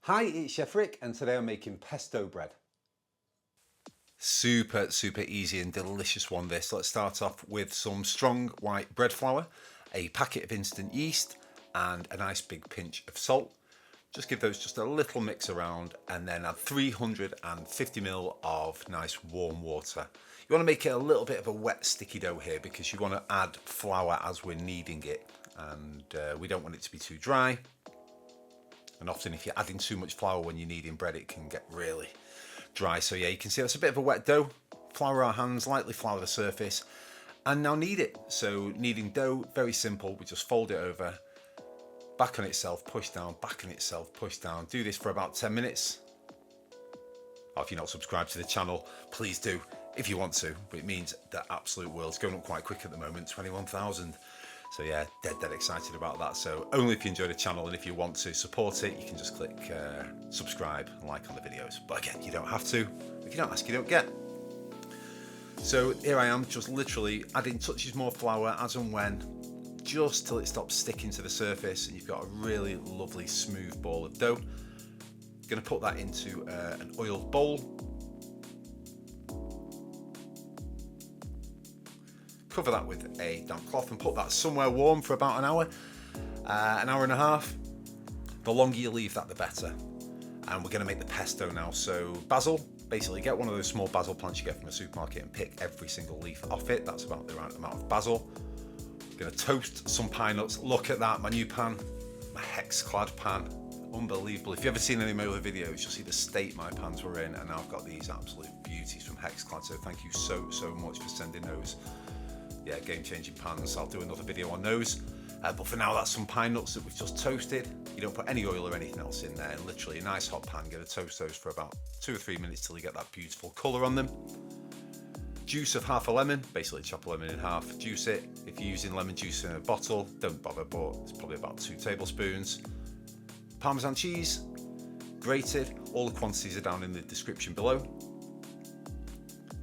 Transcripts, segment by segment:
Hi, it's Chef Rick, and today I'm making pesto bread. Super easy and delicious one this. Let's start off with some strong white bread flour, a packet of instant yeast, and a nice big pinch of salt. Just give those just a little mix around and then add 350ml of nice warm water. You want to make it a little bit of a wet sticky dough here because you want to add flour as we're kneading it, and we don't want it to be too dry. And often if you're adding too much flour when you're kneading bread, it can get really dry. So yeah, you can see that's a bit of a wet dough. Flour our hands, lightly flour the surface, and now knead it. So kneading dough, very simple. We just fold it over, back on itself, push down, back on itself, push down. Do this for about 10 minutes. Or if you're not subscribed to the channel, please do if you want to, but it means the absolute world's going up quite quick at the moment, 21,000. So yeah, dead excited about that. So only if you enjoy the channel, and if you want to support it, you can just click subscribe and like on the videos. But again, you don't have to. If you don't ask, you don't get. So here I am, just literally adding touches more flour as and when, just till it stops sticking to the surface, and you've got a really lovely smooth ball of dough. Going to put that into an oiled bowl. Cover that with a damp cloth and put that somewhere warm for about an hour and a half. The longer you leave that, the better. And we're going to make the pesto now. So basil, basically get one of those small basil plants you get from a supermarket and pick every single leaf off it. That's about the right amount of basil. I'm going to toast some pine nuts. Look at that, my new pan, my hex-clad pan. Unbelievable. If you've ever seen any of my other videos, you'll see the state my pans were in, and now I've got these absolute beauties from Hexclad. So thank you so much for sending those. Yeah, game-changing pans. I'll do another video on those. But for now, that's some pine nuts that we've just toasted. You don't put any oil or anything else in there. And literally a nice hot pan. Going to toast those for about 2 or 3 minutes till you get that beautiful colour on them. Juice of half a lemon. Basically chop a lemon in half. Juice it. If you're using lemon juice in a bottle, don't bother, but it's probably about 2 tablespoons. Parmesan cheese, grated. All the quantities are down in the description below.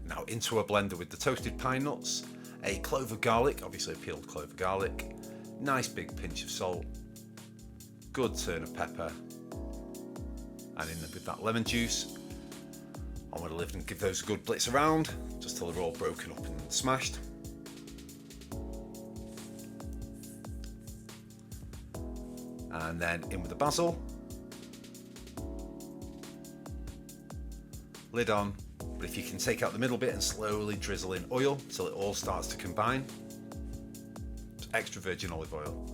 Now into a blender with the toasted pine nuts. A clove of garlic, obviously a peeled clove of garlic, nice big pinch of salt, good turn of pepper, and in with that lemon juice. I'm going to live and give those a good blitz around, just till they're all broken up and smashed. And then in with the basil, lid on. But if you can take out the middle bit and slowly drizzle in oil till it all starts to combine. Just extra virgin olive oil.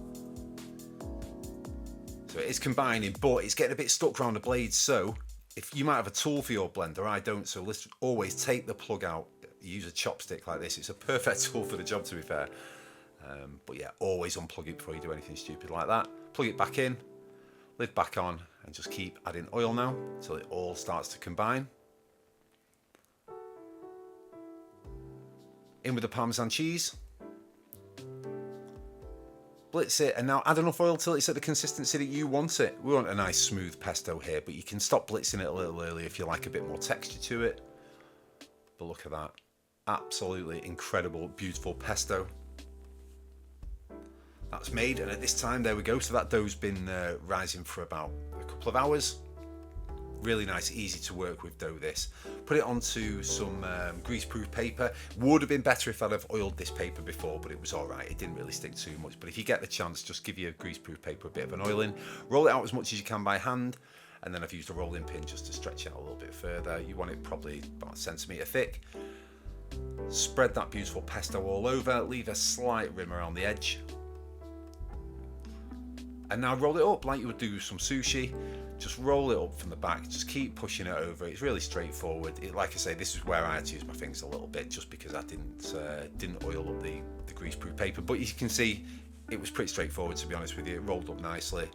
So it is combining, but it's getting a bit stuck around the blades. So if you might have a tool for your blender, I don't. So let's always take the plug out. Use a chopstick like this. It's a perfect tool for the job, to be fair. But yeah, always unplug it before you do anything stupid like that. Plug it back in, lid back on, and just keep adding oil now till it all starts to combine. In with the Parmesan cheese, blitz it, and now add enough oil till it's at the consistency that you want it. We want a nice smooth pesto here, but you can stop blitzing it a little early if you like a bit more texture to it. But look at that, absolutely incredible, beautiful pesto. That's made, and at this time, there we go. So that dough's been rising for about a couple of hours. Really nice, easy to work with dough this. Put it onto some greaseproof paper. Would have been better if I'd have oiled this paper before, but it was all right. It didn't really stick too much. But if you get the chance, just give your greaseproof paper a bit of an oiling. Roll it out as much as you can by hand. And then I've used a rolling pin just to stretch it out a little bit further. You want it probably about a centimetre thick. Spread that beautiful pesto all over. Leave a slight rim around the edge. And now roll it up like you would do some sushi. Just roll it up from the back, just keep pushing it over. It's really straightforward. Like I say, this is where I had to use my fingers a little bit just because I didn't oil up the greaseproof paper. But you can see it was pretty straightforward, to be honest with you. It rolled up nicely.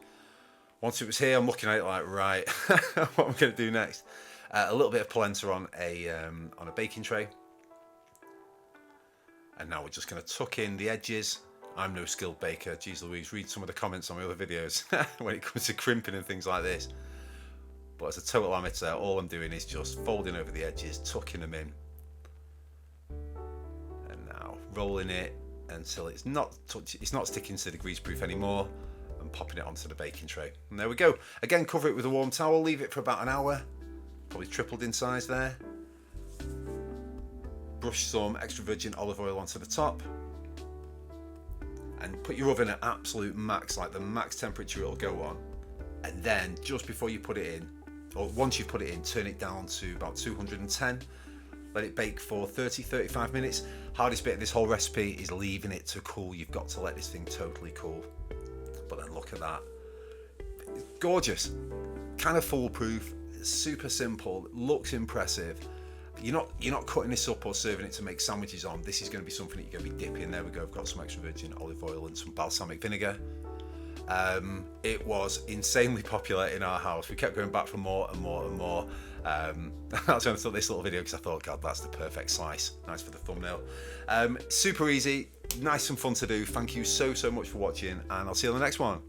Once it was here, I'm looking at it like, right, what am I going to do next? A little bit of polenta on a baking tray. And now we're just going to tuck in the edges. I'm no skilled baker. Jeez Louise, read some of the comments on my other videos when it comes to crimping and things like this. But as a total amateur, all I'm doing is just folding over the edges, tucking them in. And now rolling it until it's not sticking to the greaseproof anymore, and and popping it onto the baking tray. And there we go. Again, cover it with a warm towel, leave it for about an hour, probably tripled in size there. Brush some extra virgin olive oil onto the top. And put your oven at absolute max, like the max temperature it'll go on. And then just before you put it in, or once you put it in, turn it down to about 210. Let it bake for 30-35 minutes. Hardest bit of this whole recipe is leaving it to cool. You've got to let this thing totally cool. But then look at that. It's gorgeous. Kind of foolproof. Super simple. Looks impressive. You're not cutting this up or serving it to make sandwiches on. This is going to be something that you're going to be dipping. There we go. I've got some extra virgin olive oil and some balsamic vinegar. It was insanely popular in our house. We kept going back for more and more and more. That's when I took this little video because I thought, God, that's the perfect slice. Nice for the thumbnail. Super easy, nice and fun to do. Thank you so much for watching, and I'll see you on the next one.